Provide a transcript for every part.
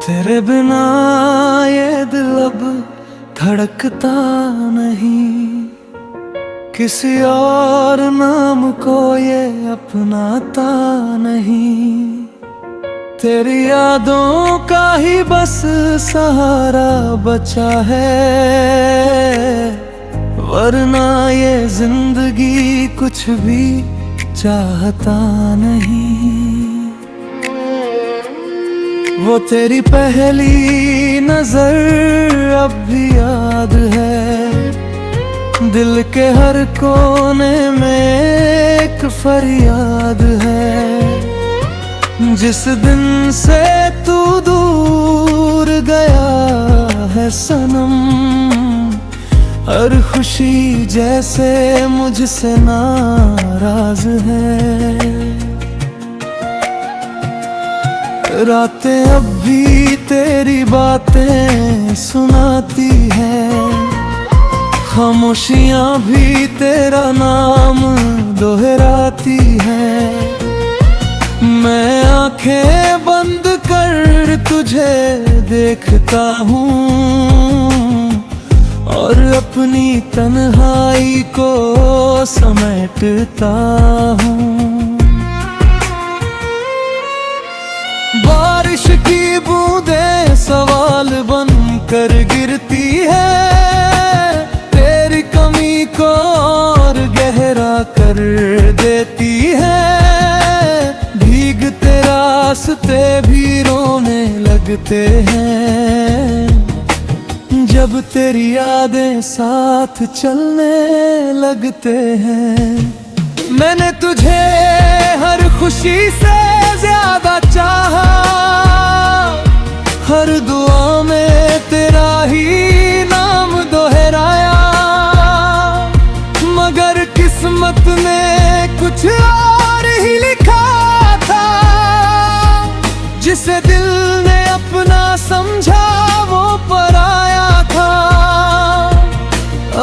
तेरे बिना ये दिल अब धड़कता नहीं, किसी और नाम को ये अपनाता नहीं। तेरी यादों का ही बस सहारा बचा है, वरना ये जिंदगी कुछ भी चाहता नहीं। वो तेरी पहली नजर अब भी याद है, दिल के हर कोने में एक फरियाद है। जिस दिन से तू दूर गया है सनम, हर खुशी जैसे मुझसे नाराज है। रातें अब भी तेरी बातें सुनाती है, खामोशियां भी तेरा नाम दोहराती है। मैं आंखें बंद कर तुझे देखता हूँ और अपनी तन्हाई को समेटता हूँ। बारिश की बूंदें सवाल बनकर गिरती है, तेरी कमी को और गहरा कर देती है। भीगते रास्ते भी रोने लगते हैं, जब तेरी यादें साथ चलने लगते हैं। मैंने तुझे हर खुशी से ज्यादा चाहा, हर दुआ में तेरा ही नाम दोहराया, मगर किस्मत ने कुछ और ही लिखा था। जिसे दिल ने अपना समझा वो पराया था।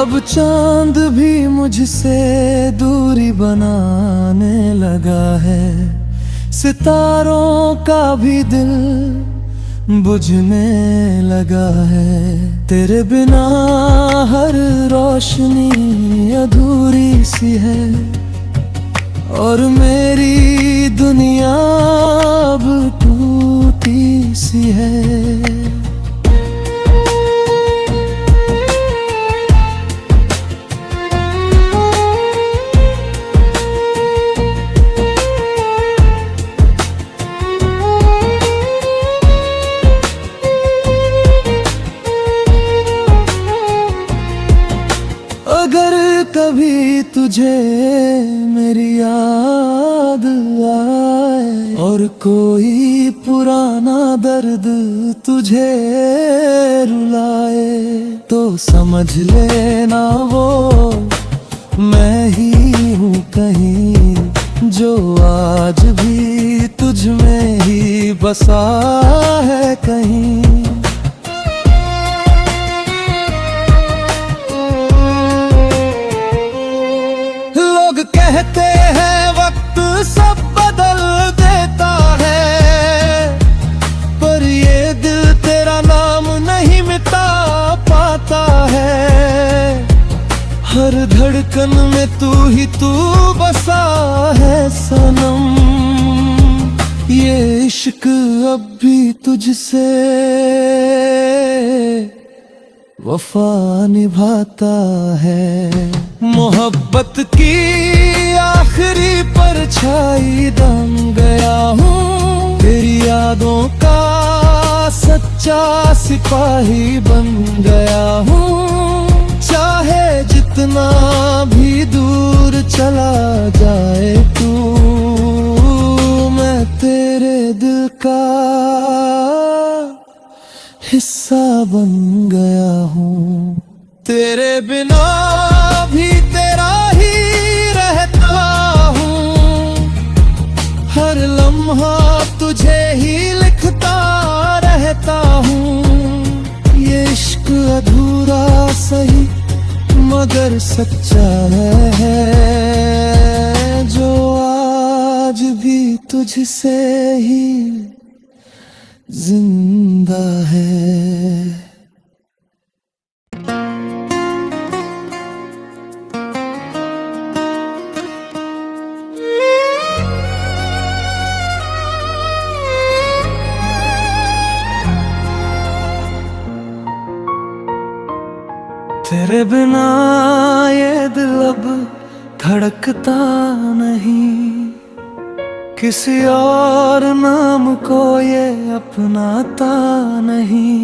अब चांद भी मुझसे दूरी बनाने लगा है, सितारों का भी दिल बुझने लगा है। तेरे बिना हर रोशनी अधूरी सी है, और मेरी दुनिया अब टूटी सी है। अगर कभी तुझे मेरी याद आए और कोई पुराना दर्द तुझे रुलाए, तो समझ लेना वो मैं ही हूँ कहीं, जो आज भी तुझ में ही बसा है कहीं। कहते हैं वक्त सब बदल देता है, पर ये दिल तेरा नाम नहीं मिटा पाता है। हर धड़कन में तू ही तू बसा है सनम, ये इश्क अब भी तुझसे वफा निभाता है। मोहब्बत की आखिरी परछाई बन गया हूँ, तेरी यादों का सच्चा सिपाही बन गया हूँ। चाहे जितना भी दूर चला जाए तू, मैं तेरे दिल का हिस्सा बन गया हूँ। तेरे बिना भी तेरा ही रहता हूँ, हर लम्हा तुझे ही लिखता रहता हूँ। ये इश्क अधूरा सही मगर सच्चा है, जो आज भी तुझसे ही जिंदा जिंदा है। तेरे बिना ये दिल अब धड़कता नहीं, किसी और नाम को ये अपनाता नहीं।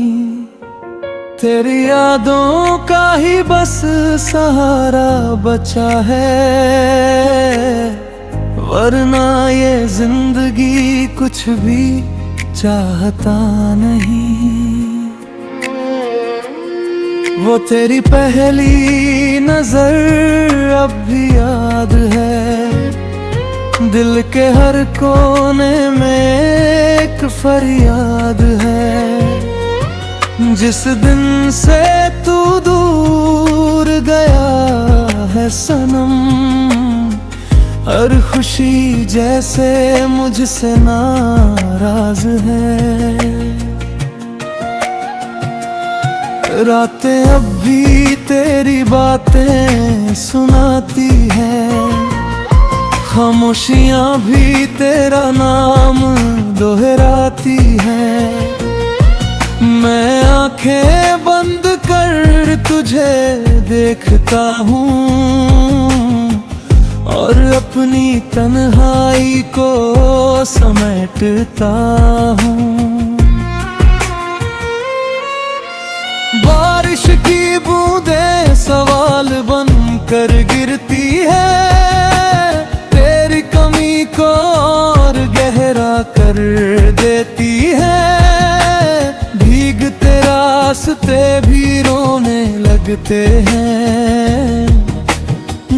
तेरी यादों का ही बस सहारा बचा है, वरना ये जिंदगी कुछ भी चाहता नहीं। वो तेरी पहली नजर अब भी याद है, दिल के हर कोने में एक फरियाद है। जिस दिन से तू दूर गया है सनम, हर खुशी जैसे मुझसे नाराज है। रातें अब भी तेरी बातें सुनाती है, खामोशियां भी तेरा नाम दोहराती है। मैं आंखें बंद कर तुझे देखता हूँ और अपनी तन्हाई को समेटता हूँ। बारिश की बूंदें सवाल बनकर गिरती है, तेरी कमी को और गहरा कर देती है। भीगते रास्ते भी रोने लगते हैं,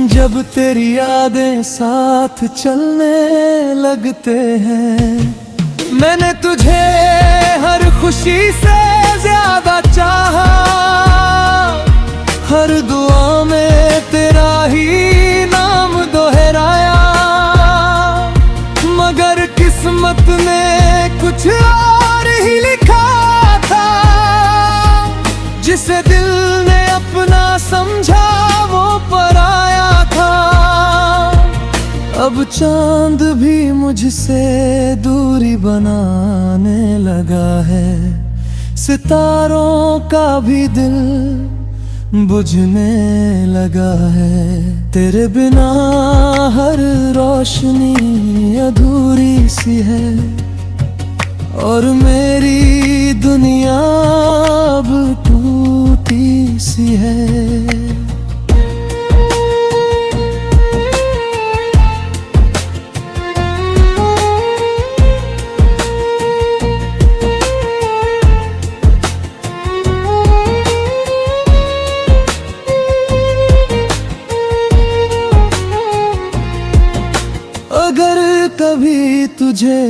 जब तेरी यादें साथ चलने लगते हैं। मैंने तुझे हर खुशी से ज्यादा चाहा, हर दुआ में तेरा ही नाम दोहराया, मगर किस्मत ने कुछ और ही लिखा था। जिसे दिल ने अपना समझा वो पराया था। अब चांद भी मुझसे दूरी बनाने लगा है, सितारों का भी दिल बुझने लगा है। तेरे बिना हर रोशनी अधूरी सी है, और मेरी दुनिया अब टूटी सी है। अगर कभी तुझे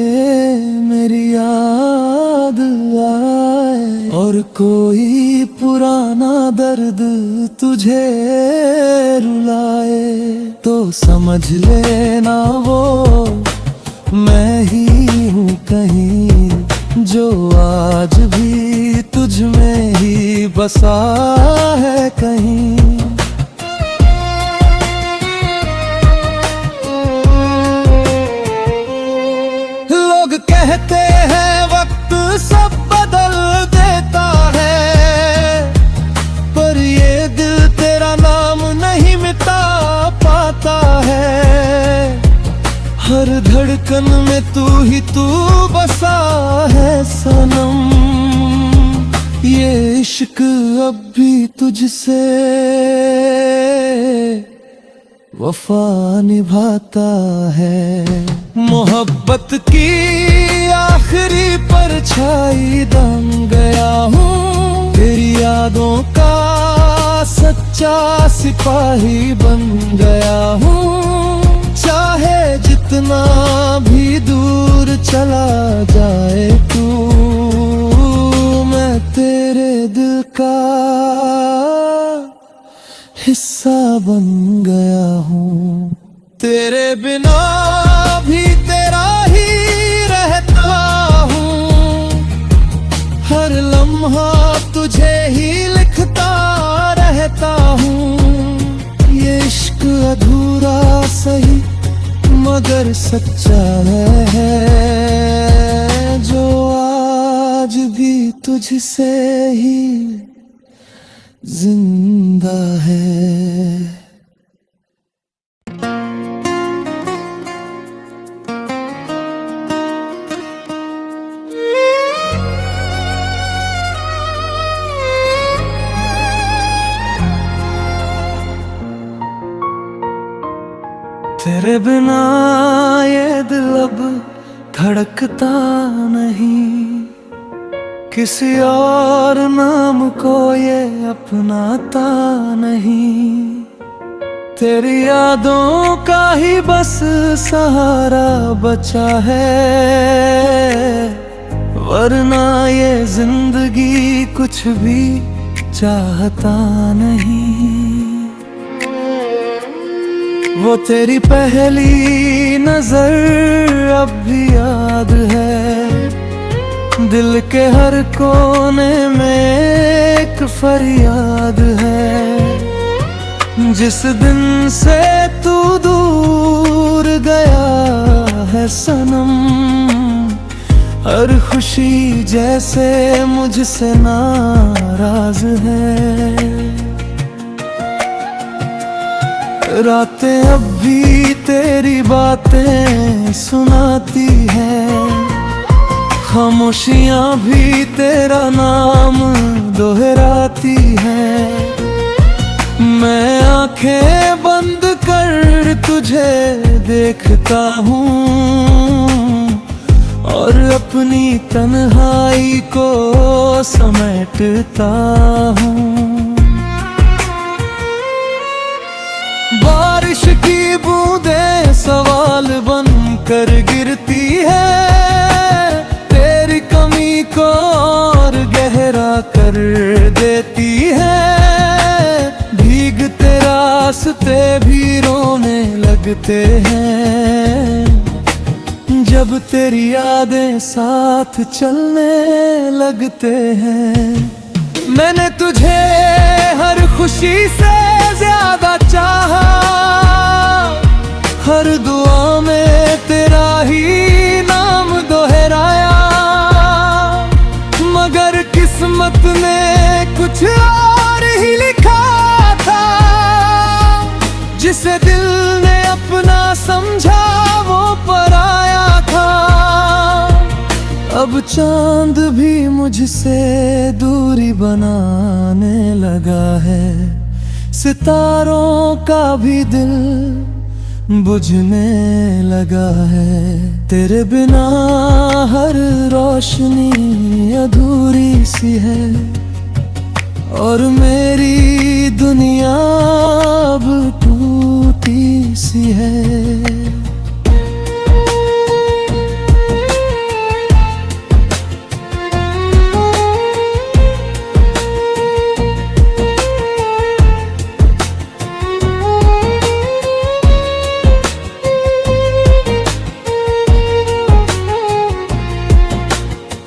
मेरी याद आए और कोई पुराना दर्द तुझे रुलाए, तो समझ लेना वो मैं ही हूँ कहीं, जो आज भी तुझ में ही बसा है कहीं। कहते हैं वक्त सब बदल देता है, पर ये दिल तेरा नाम नहीं मिटा पाता है। हर धड़कन में तू ही तू बसा है सनम, ये इश्क अब भी तुझसे वफा निभाता है। मोहब्बत की आखिरी परछाई बन गया हूँ, तेरी यादों का सच्चा सिपाही बन गया हूँ। चाहे जितना भी दूर चला जाए तू, मैं तेरे दिल का हिस्सा बन गया हूँ। तेरे बिना भी तेरा ही रहता हूँ, हर लम्हा तुझे ही लिखता रहता हूँ। ये इश्क अधूरा सही मगर सच्चा है, जो आज भी तुझसे ही जिंदा है। तेरे बिना ये दिल अब धड़कता नहीं, किसी और नाम को ये अपनाता नहीं। तेरी यादों का ही बस सहारा बचा है, वरना ये जिंदगी कुछ भी चाहता नहीं। वो तेरी पहली नजर अब भी याद है, दिल के हर कोने में एक फरियाद है। जिस दिन से तू दूर गया है सनम, हर खुशी जैसे मुझसे नाराज है। रातें अब भी तेरी बातें सुनाती हैं, खामोशियां भी तेरा नाम दोहराती हैं। मैं आंखें बंद कर तुझे देखता हूँ और अपनी तन्हाई को समेटता हूँ। बारिश की बूंदें सवाल बनकर गिरती है, तेरी कमी को और गहरा कर देती है। भीगते रास्ते भी रोने लगते हैं, जब तेरी यादें साथ चलने लगते हैं। मैंने तुझे हर खुशी से ज्यादा चाहा, हर दुआ में तेरा ही नाम दोहराया, मगर किस्मत ने कुछ और ही लिखा था। जिसे दिल ने अपना समझा वो पराया था। अब चांद भी मुझसे दूरी बनाने लगा है, सितारों का भी दिल बुझने लगा है। तेरे बिना हर रोशनी अधूरी सी है, और मेरी दुनिया अब टूटी सी है।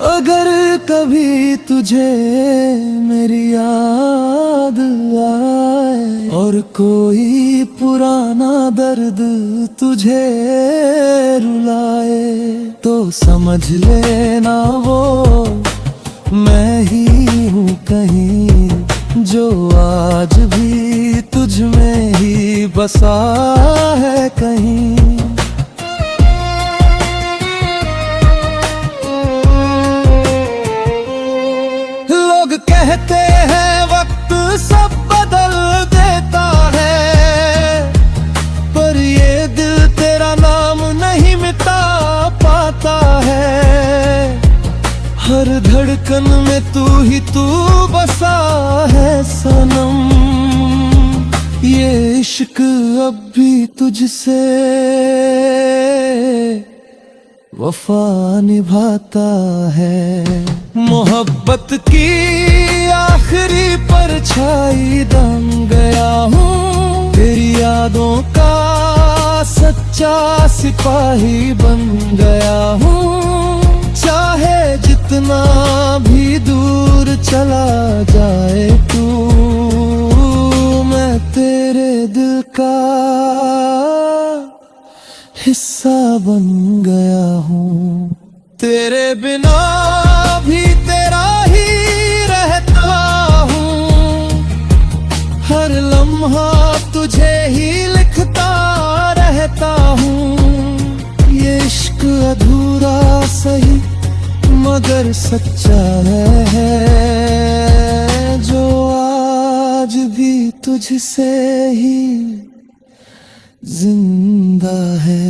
अगर कभी तुझे मेरी याद आए और कोई पुराना दर्द तुझे रुलाए, तो समझ लेना वो मैं ही हूँ कहीं, जो आज भी तुझ में ही बसा है कहीं। कहते हैं वक्त सब बदल देता है, पर ये दिल तेरा नाम नहीं मिटा पाता है। हर धड़कन में तू ही तू बसा है सनम, ये इश्क अब भी तुझसे वफा निभाता है। मोहब्बत की आखिरी परछाई बन गया हूँ, तेरी यादों का सच्चा सिपाही बन गया हूँ। चाहे जितना भी दूर बन गया हूँ। तेरे बिना भी तेरा ही रहता हूँ, हर लम्हा तुझे ही लिखता रहता हूँ। ये इश्क अधूरा सही मगर सच्चा है, जो आज भी तुझसे ही जिंदा है।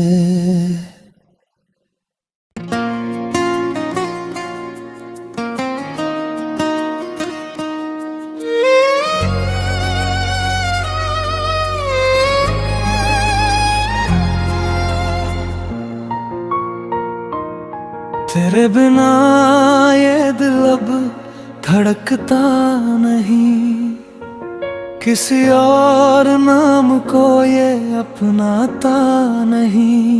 तेरे बिना ये दिल अब धड़कता नहीं, किसी और नाम को ये अपनाता नहीं।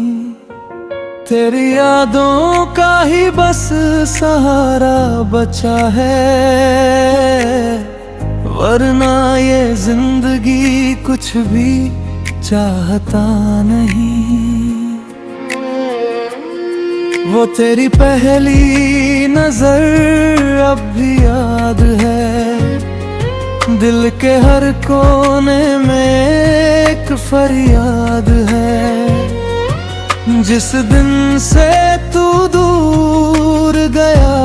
तेरी यादों का ही बस सहारा बचा है, वरना ये जिंदगी कुछ भी चाहता नहीं। वो तेरी पहली नजर अब भी याद है, दिल के हर कोने में एक फरियाद है। जिस दिन से तू दूर गया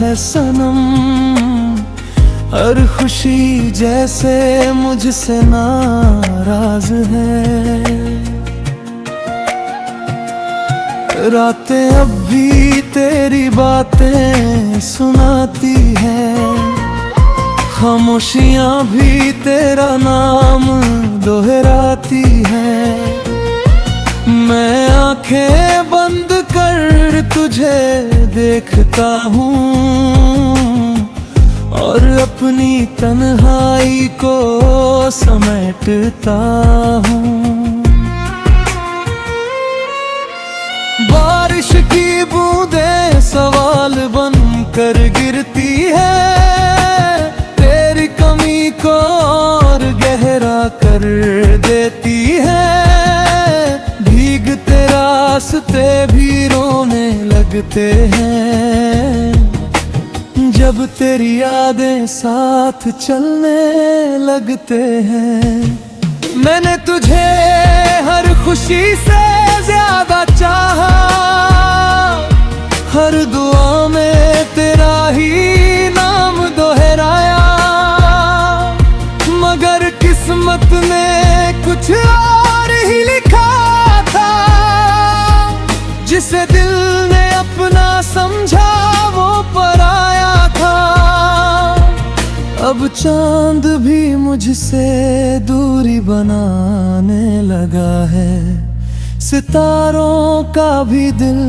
है सनम, हर खुशी जैसे मुझसे नाराज है। रातें अब भी तेरी बातें सुनाती हैं, खामोशियां भी तेरा नाम दोहराती हैं। मैं आंखें बंद कर तुझे देखता हूँ और अपनी तन्हाई को समेटता हूँ। बारिश की बूंदें सवाल बनकर गिरती है, तेरी कमी को और गहरा कर देती है। भीगते रास्ते भी रोने लगते हैं, जब तेरी यादें साथ चलने लगते हैं। मैंने तुझे हर खुशी से ज्यादा चाहा, हर दुआ में तेरा ही नाम दोहराया, मगर किस्मत ने कुछ और ही लिखा था। जिसे दिल ने अपना समझा वो पराया था। अब चांद भी मुझसे दूरी बनाने लगा है, सितारों का भी दिल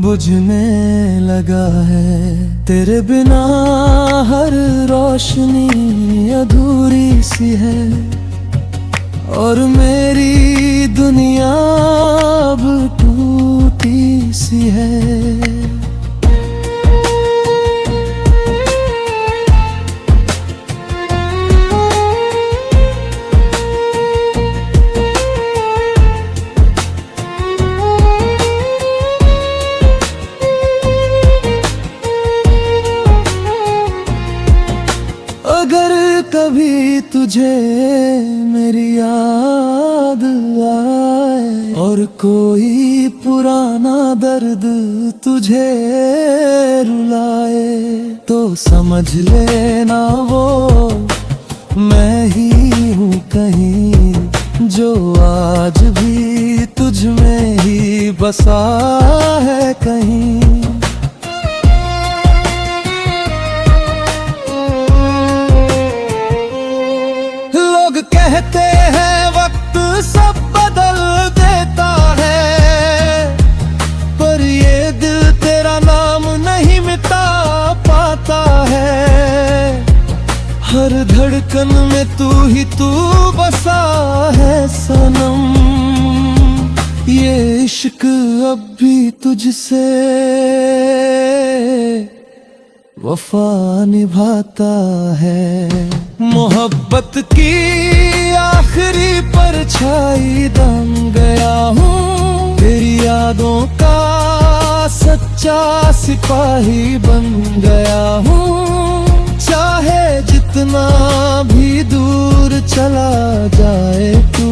बुझने लगा है। तेरे बिना हर रोशनी अधूरी सी है, और मेरी दुनिया अब टूटी सी है। अगर कभी तुझे मेरी याद आए और कोई पुराना दर्द तुझे रुलाए, तो समझ लेना वो मैं ही हूँ कहीं, जो आज भी तुझ में ही बसा है कहीं। कहते हैं वक्त सब बदल देता है, पर ये दिल तेरा नाम नहीं मिटा पाता है। हर धड़कन में तू ही तू बसा है सनम, ये इश्क अब भी तुझसे वफा निभाता है। मोहब्बत की आखिरी परछाई बन गया हूँ, तेरी यादों का सच्चा सिपाही बन गया हूँ। चाहे जितना भी दूर चला जाए तू,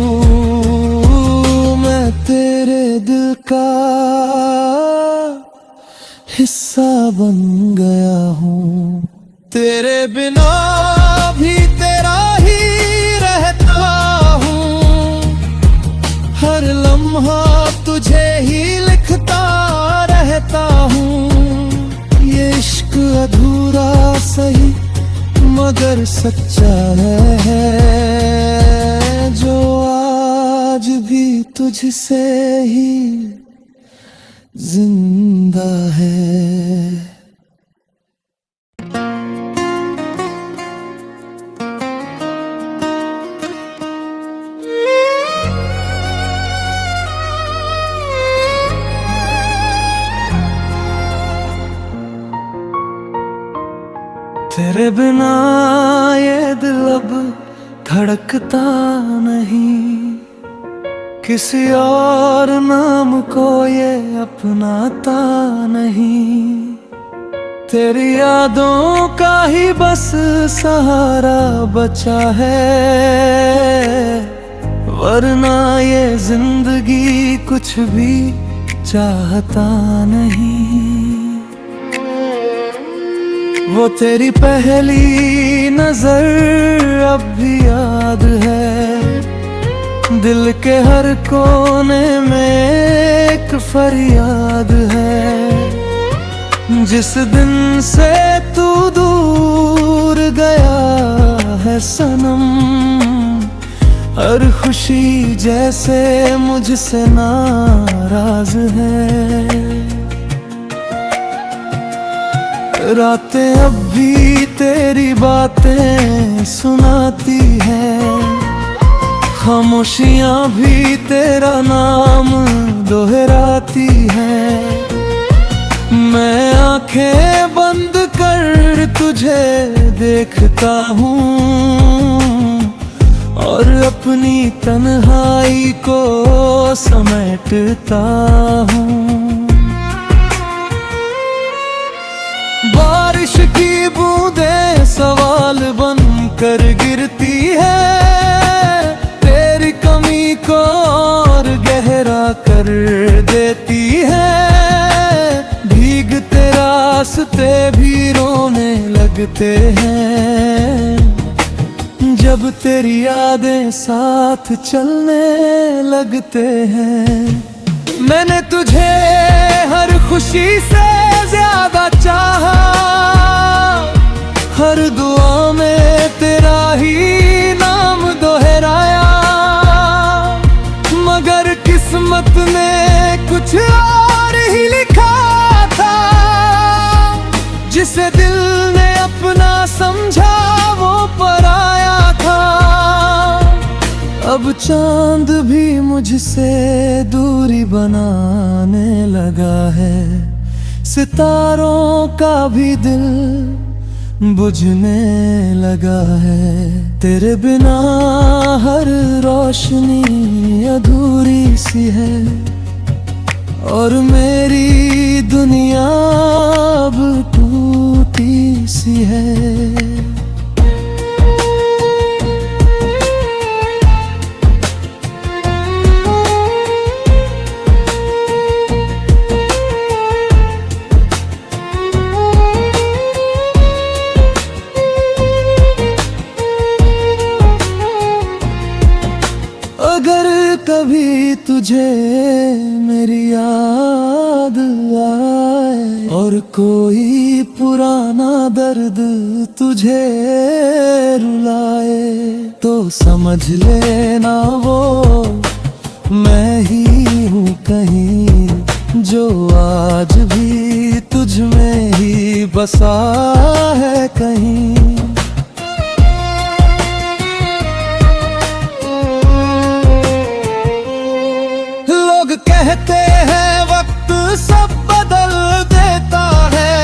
मैं तेरे दिल का हिस्सा बन गया हूँ। तेरे बिना भी तेरा ही रहता हूँ, हर लम्हा तुझे ही लिखता रहता हूँ। ये इश्क अधूरा सही मगर सच्चा है, जो आज भी तुझसे ही जिंदा है। तेरे बिना ये दिल अब धड़कता नहीं, किसी और नाम को ये अपनाता नहीं। तेरी यादों का ही बस सहारा बचा है, वरना ये जिंदगी कुछ भी चाहता नहीं। वो तेरी पहली नजर अब भी याद है, दिल के हर कोने में एक फरियाद है। जिस दिन से तू दूर गया है सनम, हर खुशी जैसे मुझसे नाराज है। रातें अब भी तेरी बातें सुनाती हैं, खामोशियां भी तेरा नाम दोहराती हैं। मैं आंखें बंद कर तुझे देखता हूँ और अपनी तन्हाई को समेटता हूँ। बारिश की बूंदें सवाल बन कर गिरती है, तेरी कमी को और गहरा कर देती है। भीगते रास्ते भी रोने लगते हैं, जब तेरी यादें साथ चलने लगते हैं। मैंने तुझे हर खुशी से ज्यादा चाहा, हर दुआ में तेरा ही नाम दोहराया, मगर किस्मत ने कुछ और ही लिखा था। जिसे दिल ने अपना समझा वो पराया था। अब चांद भी मुझसे दूरी बनाने लगा है, सितारों का भी दिल बुझने लगा है। तेरे बिना हर रोशनी अधूरी सी है, और मेरी दुनिया अब टूटी सी है। अगर कभी तुझे मेरी याद आए और कोई पुराना दर्द तुझे रुलाए, तो समझ लेना वो मैं ही हूँ कहीं, जो आज भी तुझ में ही बसा है कहीं। कहते हैं वक्त सब बदल देता है,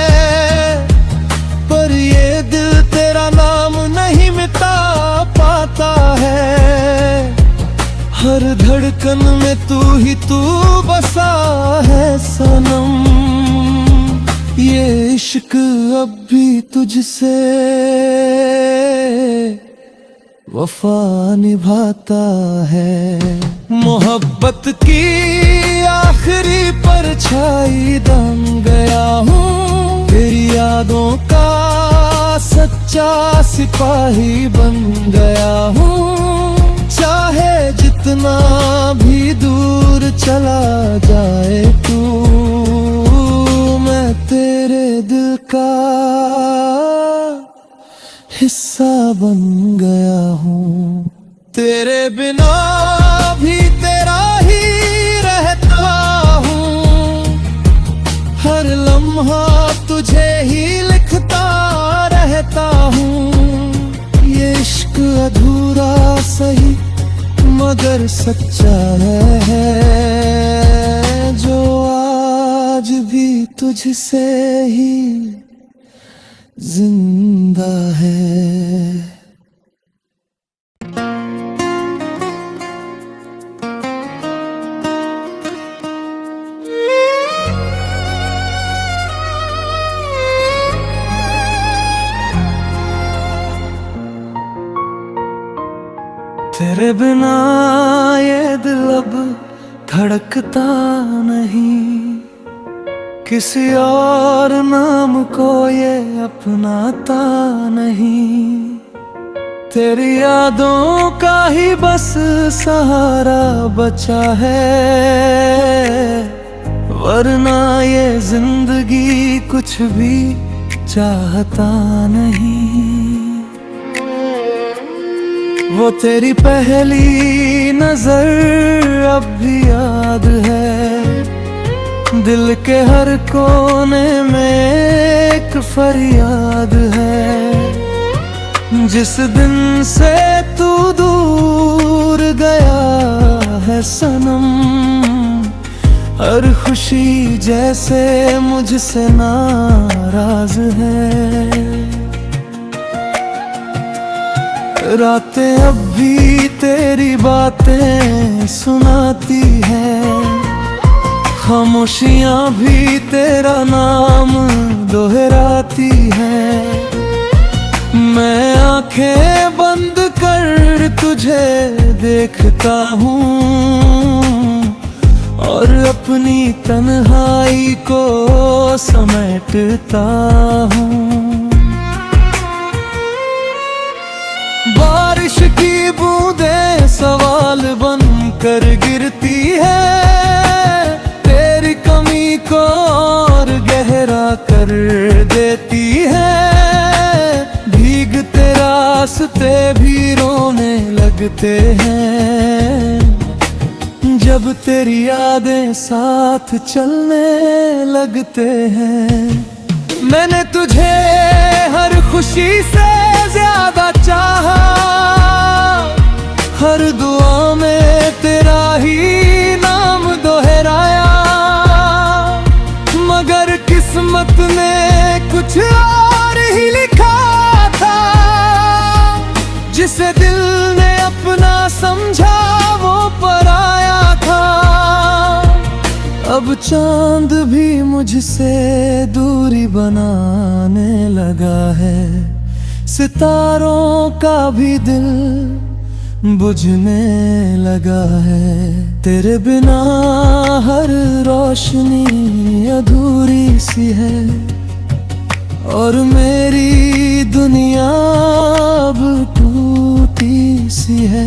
पर ये दिल तेरा नाम नहीं मिटा पाता है। हर हर धड़कन में तू ही तू बसा है सनम। ये इश्क अब भी तुझसे वफा निभाता है। मोहब्बत की आखिरी परछाई दम गया हूँ, तेरी यादों का सच्चा सिपाही बन गया हूँ। चाहे जितना भी दूर चला जाए तू, मैं तेरे दिल का हिस्सा बन गया हूँ। तेरे बिना भी तेरा ही रहता हूँ, हर लम्हा तुझे ही लिखता रहता हूँ। ये इश्क अधूरा सही मगर सच्चा है, जो आज भी तुझसे ही जिंदा है। तेरे बिना ये दिल अब धड़कता नहीं, किसी और नाम को ये अपनाता नहीं। तेरी यादों का ही बस सहारा बचा है, वरना ये जिंदगी कुछ भी चाहता नहीं। वो तेरी पहली नजर अब भी याद है, दिल के हर कोने में एक फरियाद है। जिस दिन से तू दूर गया है सनम, हर खुशी जैसे मुझसे नाराज है। रातें अब भी तेरी बातें सुनाती है, खामोशियां भी तेरा नाम दोहराती है। मैं आंखें बंद कर तुझे देखता हूँ और अपनी तन्हाई को समेटता हूँ। बारिश की बूंदें सवाल बन कर गिरती है, तेरी कमी को और गहरा कर देती है। भीगते रास्ते भी रोने लगते हैं, जब तेरी यादें साथ चलने लगते हैं। मैंने तुझे हर खुशी से ज्यादा चाहा, हर दुआ में तेरा ही नाम दोहराया, मगर किस्मत ने कुछ और ही लिखा था। जिसे दिल ने अपना समझा वो पराया था। अब चांद भी मुझसे दूरी बनाने लगा है, सितारों का भी दिल बुझने लगा है। तेरे बिना हर रोशनी अधूरी सी है, और मेरी दुनिया अब टूटी सी है।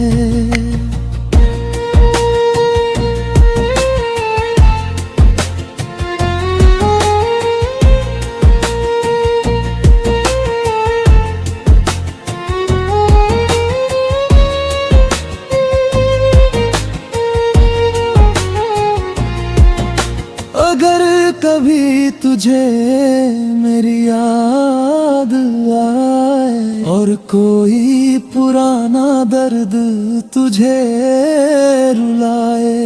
अगर कभी तुझे मेरी याद आए और कोई पुराना दर्द तुझे रुलाए,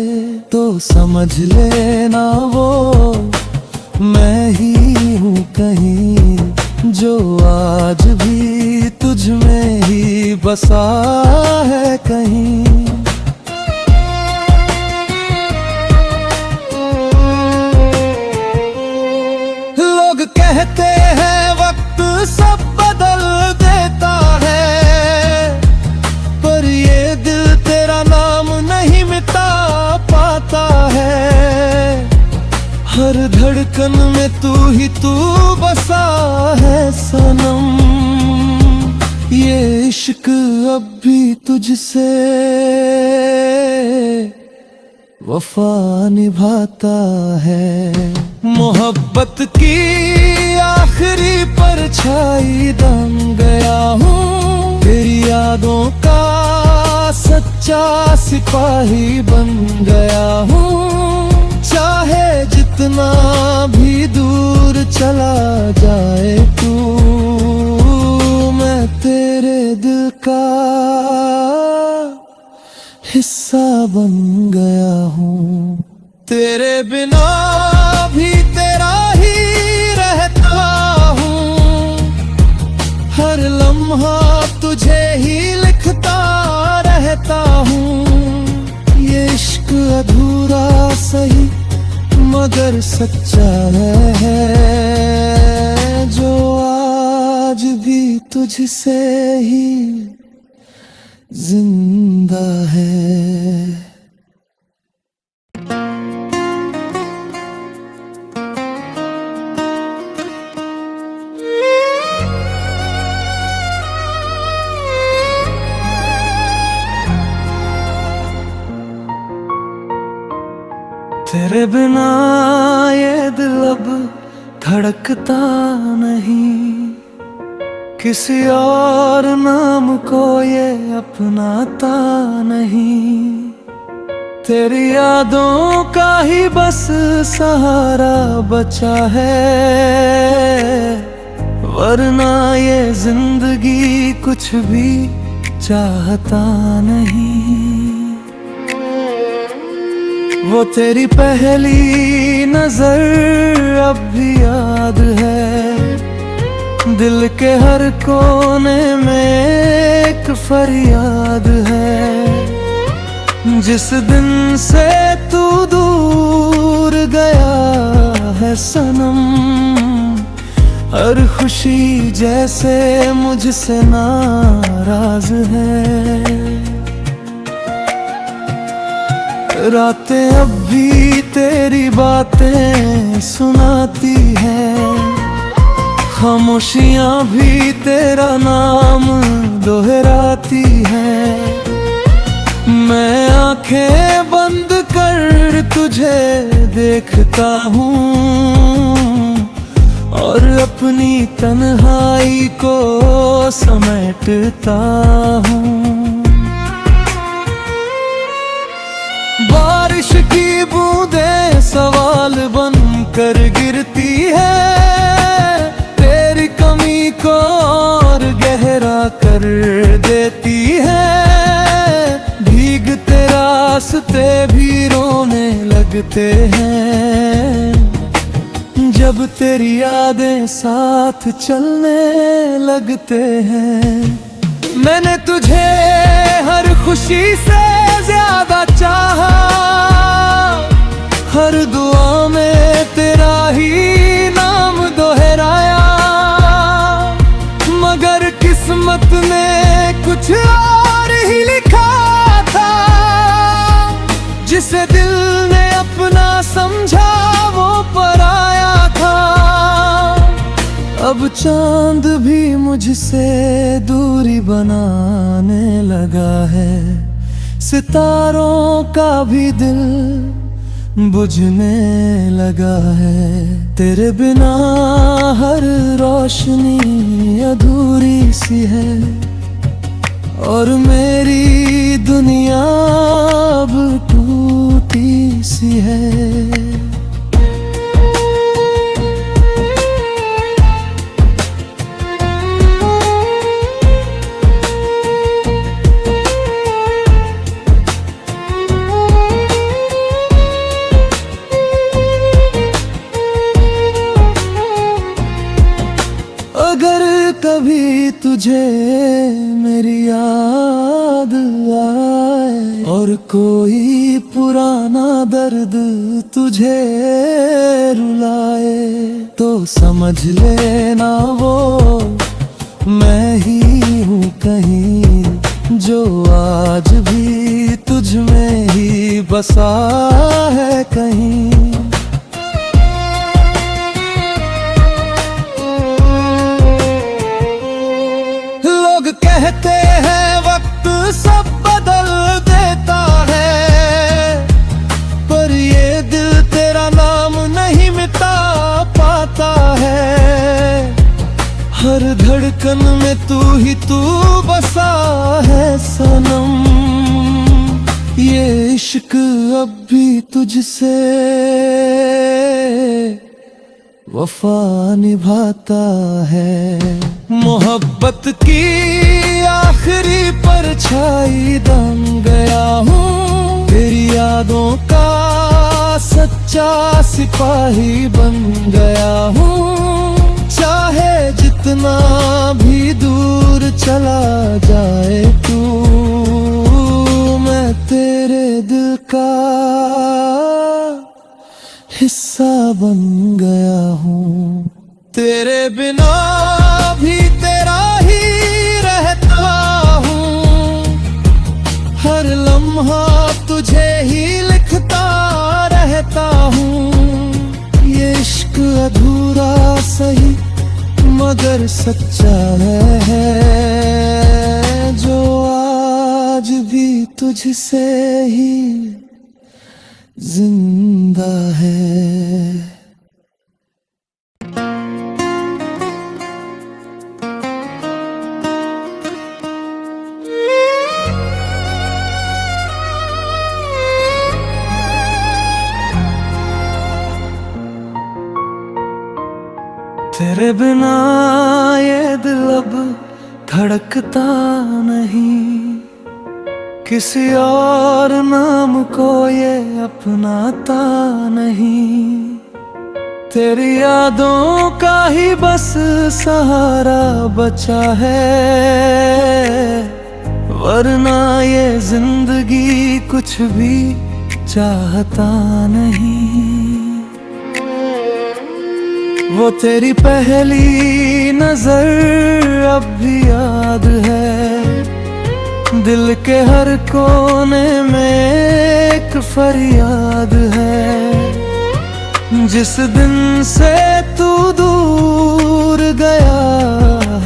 तो समझ लेना वो मैं ही हूँ कहीं, जो आज भी तुझ में ही बसा है कहीं। धड़कन में तू बसा है सनम, ये इश्क अब भी तुझसे वफा निभाता है। मोहब्बत की आखिरी परछाई बन गया हूँ, तेरी यादों का सच्चा सिपाही बन गया हूँ। चाहे जितना भी दूर चला जाए तू, मैं तेरे दिल का हिस्सा बन गया हूँ। तेरे बिना भी तेरा ही रहता हूँ, हर लम्हा तुझे ही लिखता रहता हूँ। ये इश्क अधूरा सही मगर सच्चा है, जो आज भी तुझसे ही जिंदा है। तेरे बिना ये दिल अब धड़कता नहीं, किसी और नाम को ये अपनाता नहीं। तेरी यादों का ही बस सहारा बचा है, वरना ये जिंदगी कुछ भी चाहता नहीं। वो तेरी पहली नजर अब भी याद है, दिल के हर कोने में एक फरियाद है। जिस दिन से तू दूर गया है सनम, हर खुशी जैसे मुझसे नाराज है। रातें अब भी तेरी बातें सुनाती हैं, खामोशियां भी तेरा नाम दोहराती हैं। मैं आंखें बंद कर तुझे देखता हूँ और अपनी तन्हाई को समेटता हूँ। बारिश की बूंदें सवाल बनकर गिरती है, तेरी कमी को और गहरा कर देती है। भीगते रास्ते भी रोने लगते हैं, जब तेरी यादें साथ चलने लगते हैं। मैंने तुझे हर खुशी से ज्यादा चाहा, हर दुआ में तेरा ही नाम दोहराया, मगर किस्मत ने कुछ और ही लिखा था। जिसे दिल ने अपना समझा वो पराया था। अब चांद भी मुझसे दूरी बनाने लगा है, सितारों का भी दिल बुझने लगा है। तेरे बिना हर रोशनी अधूरी सी है, और मेरी दुनिया अब टूटी सी है। अगर कभी तुझे मेरी याद आए और कोई पुराना दर्द तुझे रुलाए, तो समझ लेना वो मैं ही हूँ कहीं, जो आज भी तुझ में ही बसा है कहीं। धड़कन में तू ही तू बसा है सनम, ये इश्क अब भी तुझसे वफा निभाता है। मोहब्बत की आखिरी परछाई बन गया हूँ, तेरी यादों का सच्चा सिपाही बन गया हूँ। चाहे जितना भी दूर चला जाए तू, मैं तेरे दिल का हिस्सा बन गया हूँ। तेरे बिना भी तेरा ही रहता हूँ, हर लम्हा तुझे ही लिखता रहता हूँ। ये इश्क अधूरा सही मगर सच्चा है, जो आज भी तुझसे ही जिंदा है। तेरे बिना ये दिल अब धड़कता नहीं, किसी और नाम को ये अपनाता नहीं। तेरी यादों का ही बस सहारा बचा है, वरना ये जिंदगी कुछ भी चाहता नहीं। वो तेरी पहली नजर अब भी याद है, दिल के हर कोने में एक फरियाद है। जिस दिन से तू दूर गया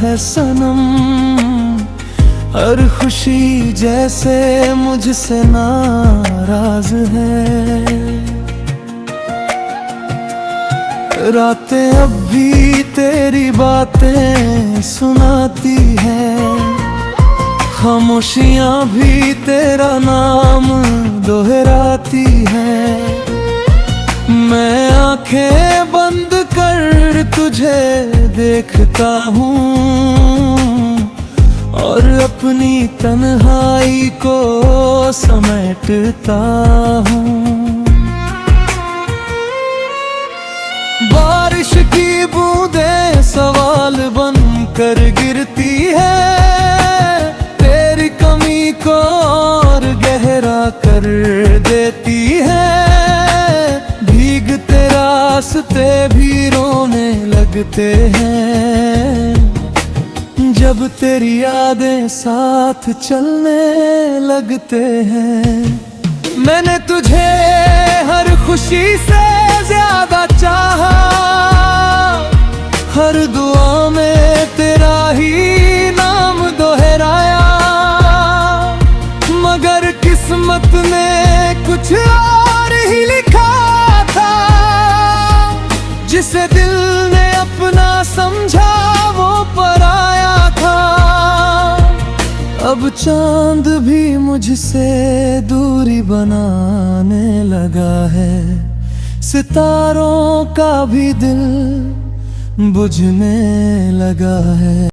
है सनम, हर खुशी जैसे मुझसे नाराज है। रातें अब भी तेरी बातें सुनाती हैं, खामोशियां भी तेरा नाम दोहराती हैं। मैं आंखें बंद कर तुझे देखता हूँ और अपनी तन्हाई को समेटता हूँ। बारिश की बूंदें सवाल बन कर गिरती है, तेरी कमी को और गहरा कर देती है। भीगते रास्ते भी रोने लगते हैं, जब तेरी यादें साथ चलने लगते हैं। मैंने तुझे हर खुशी से ज्यादा चाहा, हर दुआ में तेरा ही नाम दोहराया, मगर किस्मत ने कुछ और ही लिखा था। जिसे दिल ने अपना समझा वो पराया था। अब चांद भी मुझसे दूरी बनाने लगा है, सितारों का भी दिल बुझने लगा है।